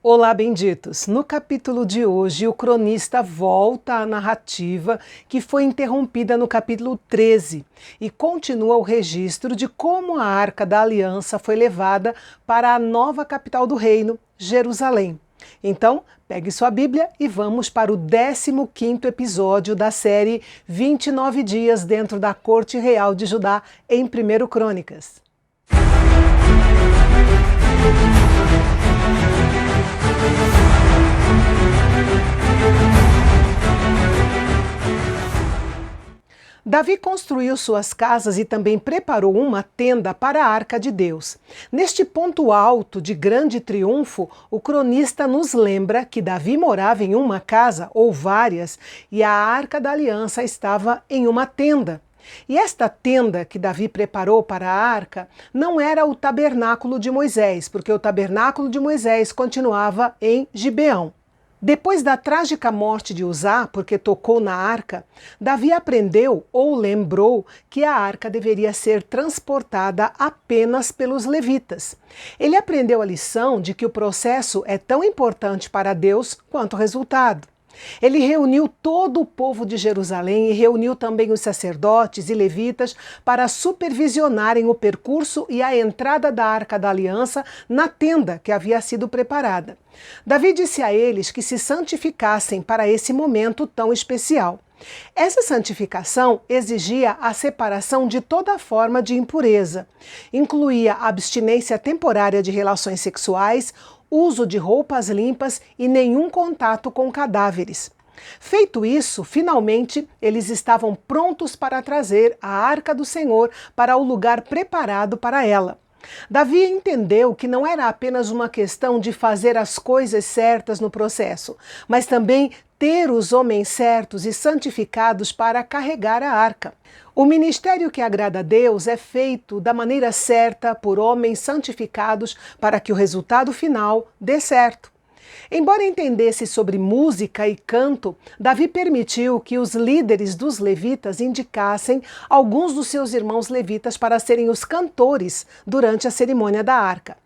Olá, benditos! No capítulo de hoje, o cronista volta à narrativa que foi interrompida no capítulo 13 e continua o registro de como a Arca da Aliança foi levada para a nova capital do reino, Jerusalém. Então, pegue sua Bíblia e vamos para o 15º episódio da série 29 dias dentro da Corte Real de Judá em 1 Crônicas. Davi construiu suas casas e também preparou uma tenda para a Arca de Deus. Neste ponto alto de grande triunfo, o cronista nos lembra que Davi morava em uma casa, ou várias, e a Arca da Aliança estava em uma tenda. E esta tenda que Davi preparou para a arca não era o tabernáculo de Moisés, porque o tabernáculo de Moisés continuava em Gibeão. Depois da trágica morte de Uzá, porque tocou na arca, Davi aprendeu ou lembrou que a arca deveria ser transportada apenas pelos levitas. Ele aprendeu a lição de que o processo é tão importante para Deus quanto o resultado. Ele reuniu todo o povo de Jerusalém e reuniu também os sacerdotes e levitas para supervisionarem o percurso e a entrada da Arca da Aliança na tenda que havia sido preparada. Davi disse a eles que se santificassem para esse momento tão especial. Essa santificação exigia a separação de toda forma de impureza. Incluía abstinência temporária de relações sexuais, uso de roupas limpas e nenhum contato com cadáveres. Feito isso, finalmente, eles estavam prontos para trazer a Arca do Senhor para o lugar preparado para ela. Davi entendeu que não era apenas uma questão de fazer as coisas certas no processo, mas também ter os homens certos e santificados para carregar a arca. O ministério que agrada a Deus é feito da maneira certa por homens santificados para que o resultado final dê certo. Embora entendesse sobre música e canto, Davi permitiu que os líderes dos levitas indicassem alguns dos seus irmãos levitas para serem os cantores durante a cerimônia da arca.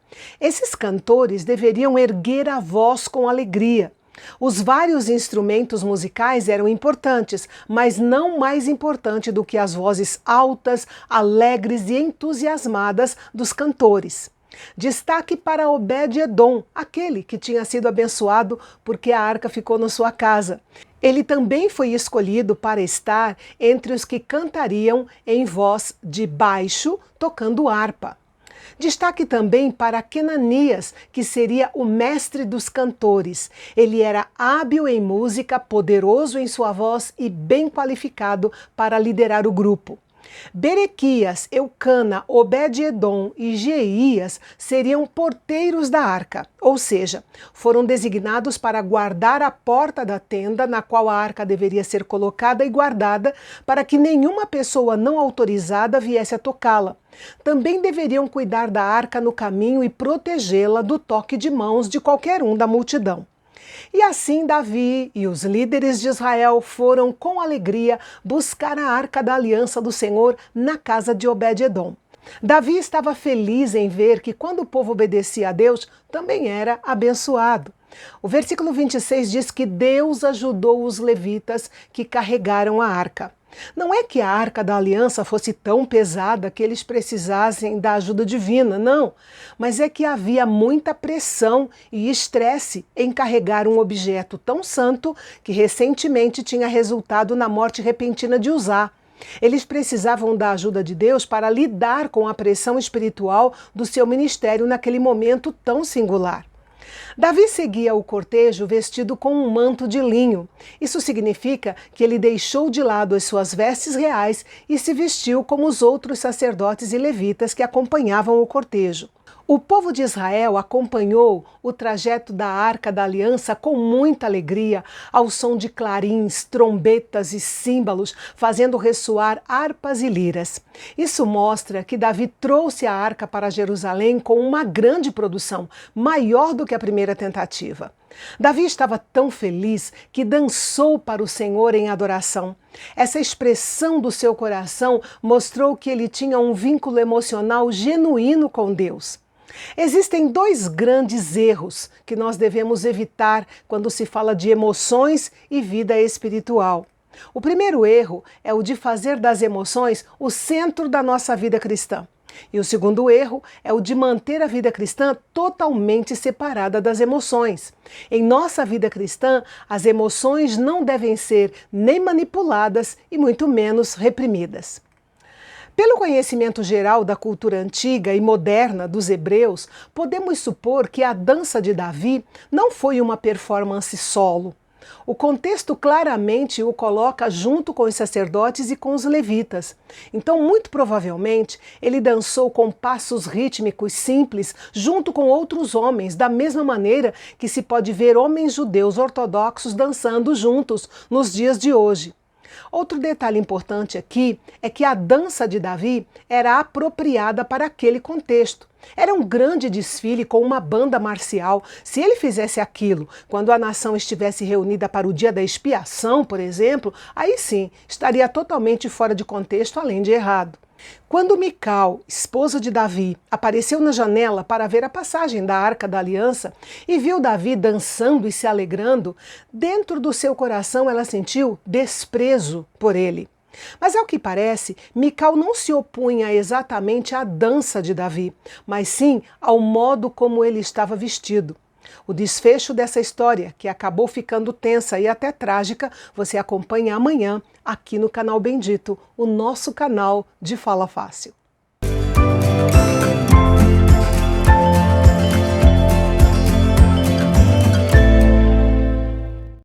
Esses cantores deveriam erguer a voz com alegria. Os vários instrumentos musicais eram importantes, mas não mais importante do que as vozes altas, alegres e entusiasmadas dos cantores. Destaque para Obed-Edom, aquele que tinha sido abençoado porque a arca ficou na sua casa. Ele também foi escolhido para estar entre os que cantariam em voz de baixo, tocando harpa. Destaque também para Quenanias, que seria o mestre dos cantores. Ele era hábil em música, poderoso em sua voz e bem qualificado para liderar o grupo. Berequias, Eucana, Obed-Edom e Jeías seriam porteiros da arca, ou seja, foram designados para guardar a porta da tenda na qual a arca deveria ser colocada e guardada para que nenhuma pessoa não autorizada viesse a tocá-la. Também deveriam cuidar da arca no caminho e protegê-la do toque de mãos de qualquer um da multidão. E assim Davi e os líderes de Israel foram com alegria buscar a Arca da Aliança do Senhor na casa de Obed-Edom. Davi estava feliz em ver que quando o povo obedecia a Deus, também era abençoado. O versículo 26 diz que Deus ajudou os levitas que carregaram a arca. Não é que a Arca da Aliança fosse tão pesada que eles precisassem da ajuda divina, não. Mas é que havia muita pressão e estresse em carregar um objeto tão santo que recentemente tinha resultado na morte repentina de Uzá. Eles precisavam da ajuda de Deus para lidar com a pressão espiritual do seu ministério naquele momento tão singular. Davi seguia o cortejo vestido com um manto de linho. Isso significa que ele deixou de lado as suas vestes reais e se vestiu como os outros sacerdotes e levitas que acompanhavam o cortejo. O povo de Israel acompanhou o trajeto da Arca da Aliança com muita alegria, ao som de clarins, trombetas e símbolos, fazendo ressoar harpas e liras. Isso mostra que Davi trouxe a arca para Jerusalém com uma grande produção, maior do que a primeira tentativa. Davi estava tão feliz que dançou para o Senhor em adoração. Essa expressão do seu coração mostrou que ele tinha um vínculo emocional genuíno com Deus. Existem dois grandes erros que nós devemos evitar quando se fala de emoções e vida espiritual. O primeiro erro é o de fazer das emoções o centro da nossa vida cristã. E o segundo erro é o de manter a vida cristã totalmente separada das emoções. Em nossa vida cristã, as emoções não devem ser nem manipuladas e muito menos reprimidas. Pelo conhecimento geral da cultura antiga e moderna dos hebreus, podemos supor que a dança de Davi não foi uma performance solo. O contexto claramente o coloca junto com os sacerdotes e com os levitas. Então, muito provavelmente, ele dançou com passos rítmicos simples junto com outros homens, da mesma maneira que se pode ver homens judeus ortodoxos dançando juntos nos dias de hoje. Outro detalhe importante aqui é que a dança de Davi era apropriada para aquele contexto. Era um grande desfile com uma banda marcial. Se ele fizesse aquilo quando a nação estivesse reunida para o dia da expiação, por exemplo, aí sim estaria totalmente fora de contexto, além de errado. Quando Mical, esposa de Davi, apareceu na janela para ver a passagem da Arca da Aliança e viu Davi dançando e se alegrando, dentro do seu coração ela sentiu desprezo por ele. Mas ao que parece, Mical não se opunha exatamente à dança de Davi, mas sim ao modo como ele estava vestido. O desfecho dessa história, que acabou ficando tensa e até trágica, você acompanha amanhã aqui no canal Bendito, o nosso canal de Fala Fácil.